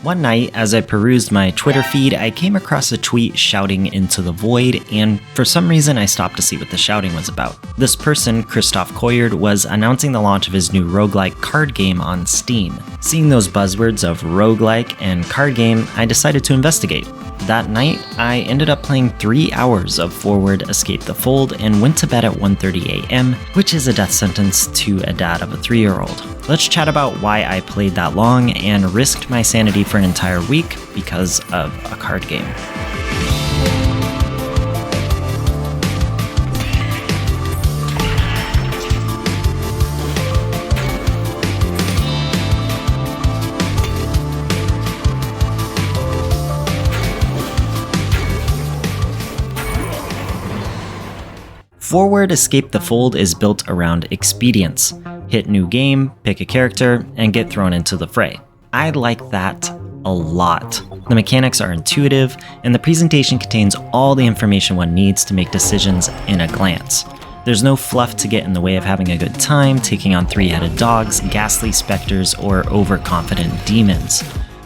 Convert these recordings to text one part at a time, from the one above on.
One night, as I perused my Twitter feed, I came across a tweet shouting into the void, and for some reason I stopped to see what the shouting was about. This person, Christoph Koyard, was announcing the launch of his new roguelike card game on Steam. Seeing those buzzwords of roguelike and card game, I decided to investigate. That night, I ended up playing 3 hours of Forward Escape the Fold and went to bed at 1:30 a.m., which is a death sentence to a dad of a 3-year-old. Let's chat about why I played that long and risked my sanity for an entire week because of a card game. Forward Escape the Fold is built around expedience. Hit new game, pick a character, and get thrown into the fray. I like that a lot. The mechanics are intuitive, and the presentation contains all the information one needs to make decisions in a glance. There's no fluff to get in the way of having a good time, taking on 3-headed dogs, ghastly specters, or overconfident demons.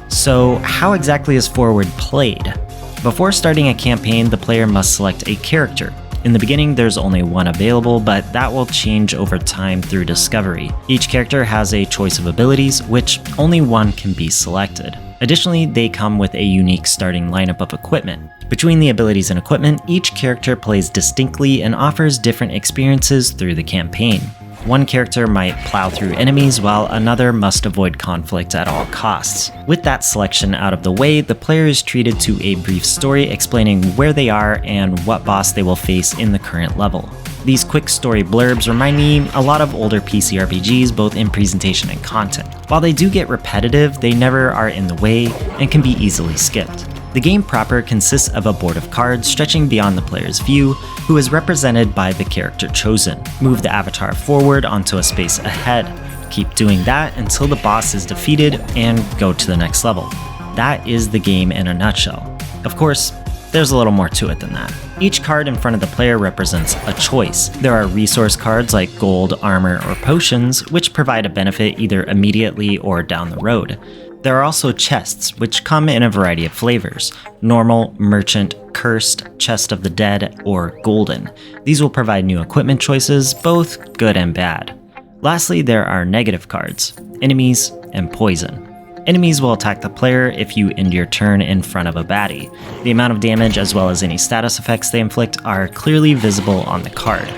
So, how exactly is Forward played? Before starting a campaign, the player must select a character. In the beginning, there's only one available, but that will change over time through discovery. Each character has a choice of abilities, which only one can be selected. Additionally, they come with a unique starting lineup of equipment. Between the abilities and equipment, each character plays distinctly and offers different experiences through the campaign. One character might plow through enemies while another must avoid conflict at all costs. With that selection out of the way, the player is treated to a brief story explaining where they are and what boss they will face in the current level. These quick story blurbs remind me a lot of older PC RPGs, both in presentation and content. While they do get repetitive, they never are in the way and can be easily skipped. The game proper consists of a board of cards stretching beyond the player's view, who is represented by the character chosen. Move the avatar forward onto a space ahead. Keep doing that until the boss is defeated and go to the next level. That is the game in a nutshell. Of course, there's a little more to it than that. Each card in front of the player represents a choice. There are resource cards like gold, armor, or potions, which provide a benefit either immediately or down the road. There are also chests, which come in a variety of flavors: normal, merchant, cursed, chest of the dead, or golden. These will provide new equipment choices, both good and bad. Lastly, there are negative cards, enemies, and poison. Enemies will attack the player if you end your turn in front of a baddie. The amount of damage as well as any status effects they inflict are clearly visible on the card.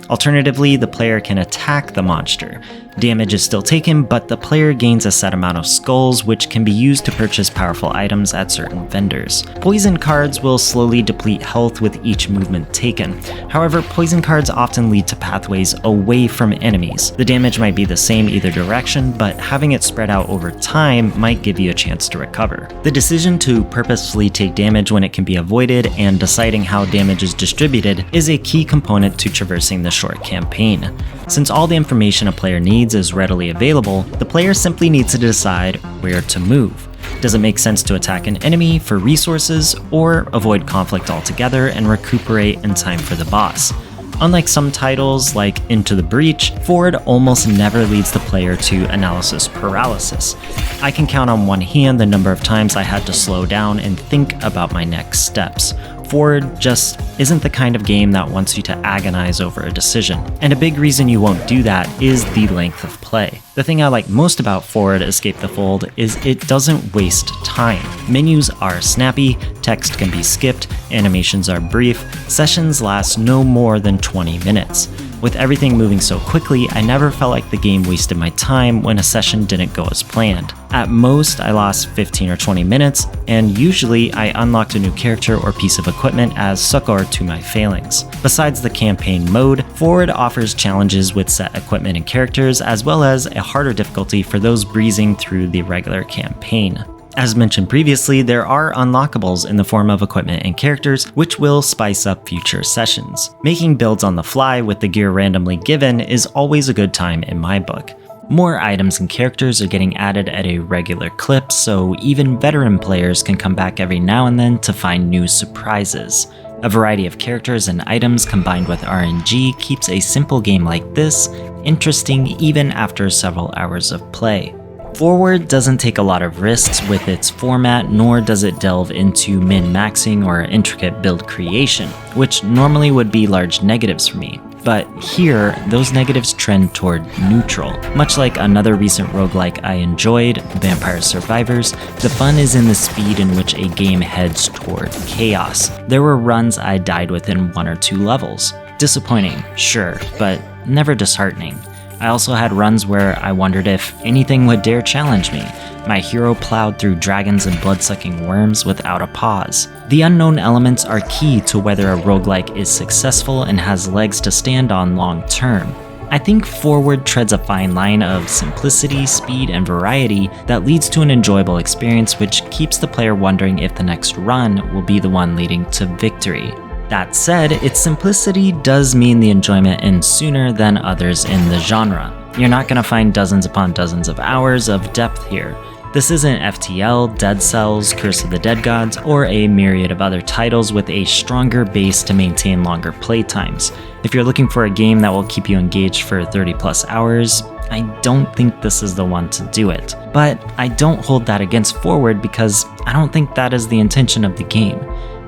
Alternatively, the player can attack the monster. Damage is still taken, but the player gains a set amount of skulls, which can be used to purchase powerful items at certain vendors. Poison cards will slowly deplete health with each movement taken. However, poison cards often lead to pathways away from enemies. The damage might be the same either direction, but having it spread out over time might give you a chance to recover. The decision to purposefully take damage when it can be avoided and deciding how damage is distributed is a key component to traversing the short campaign. Since all the information a player needs is readily available, the player simply needs to decide where to move. Does it make sense to attack an enemy for resources, or avoid conflict altogether and recuperate in time for the boss? Unlike some titles like Into the Breach, Forward almost never leads the player to analysis paralysis. I can count on one hand the number of times I had to slow down and think about my next steps. Forward just isn't the kind of game that wants you to agonize over a decision, and a big reason you won't do that is the length of play. The thing I like most about Forward Escape the Fold is it doesn't waste time. Menus are snappy, text can be skipped, animations are brief, sessions last no more than 20 minutes. With everything moving so quickly, I never felt like the game wasted my time when a session didn't go as planned. At most, I lost 15 or 20 minutes, and usually I unlocked a new character or piece of equipment as succor to my failings. Besides the campaign mode, Forward offers challenges with set equipment and characters, as well as a harder difficulty for those breezing through the regular campaign. As mentioned previously, there are unlockables in the form of equipment and characters, which will spice up future sessions. Making builds on the fly with the gear randomly given is always a good time in my book. More items and characters are getting added at a regular clip, so even veteran players can come back every now and then to find new surprises. A variety of characters and items combined with RNG keeps a simple game like this interesting even after several hours of play. Forward doesn't take a lot of risks with its format, nor does it delve into min-maxing or intricate build creation, which normally would be large negatives for me. But here, those negatives trend toward neutral. Much like another recent roguelike I enjoyed, Vampire Survivors, the fun is in the speed in which a game heads toward chaos. There were runs I died within 1 or 2 levels. Disappointing, sure, but never disheartening. I also had runs where I wondered if anything would dare challenge me. My hero plowed through dragons and blood-sucking worms without a pause. The unknown elements are key to whether a roguelike is successful and has legs to stand on long term. I think Forward treads a fine line of simplicity, speed, and variety that leads to an enjoyable experience which keeps the player wondering if the next run will be the one leading to victory. That said, its simplicity does mean the enjoyment ends sooner than others in the genre. You're not going to find dozens upon dozens of hours of depth here. This isn't FTL, Dead Cells, Curse of the Dead Gods, or a myriad of other titles with a stronger base to maintain longer playtimes. If you're looking for a game that will keep you engaged for 30+ hours, I don't think this is the one to do it. But I don't hold that against Forward because I don't think that is the intention of the game.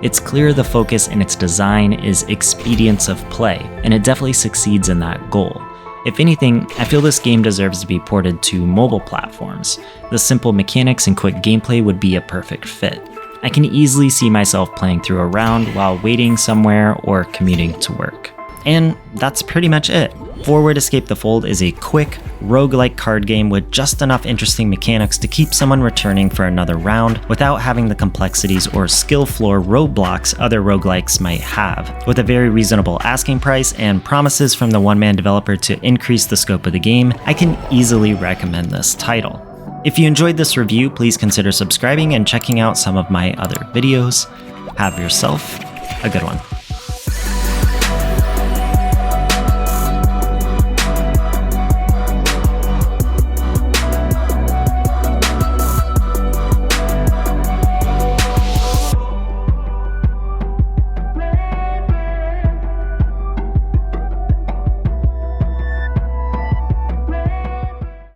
It's clear the focus in its design is expedience of play, and it definitely succeeds in that goal. If anything, I feel this game deserves to be ported to mobile platforms. The simple mechanics and quick gameplay would be a perfect fit. I can easily see myself playing through a round while waiting somewhere or commuting to work. And that's pretty much it. Forward Escape the Fold is a quick, roguelike card game with just enough interesting mechanics to keep someone returning for another round without having the complexities or skill floor roadblocks other roguelikes might have. With a very reasonable asking price and promises from the one-man developer to increase the scope of the game, I can easily recommend this title. If you enjoyed this review, please consider subscribing and checking out some of my other videos. Have yourself a good one.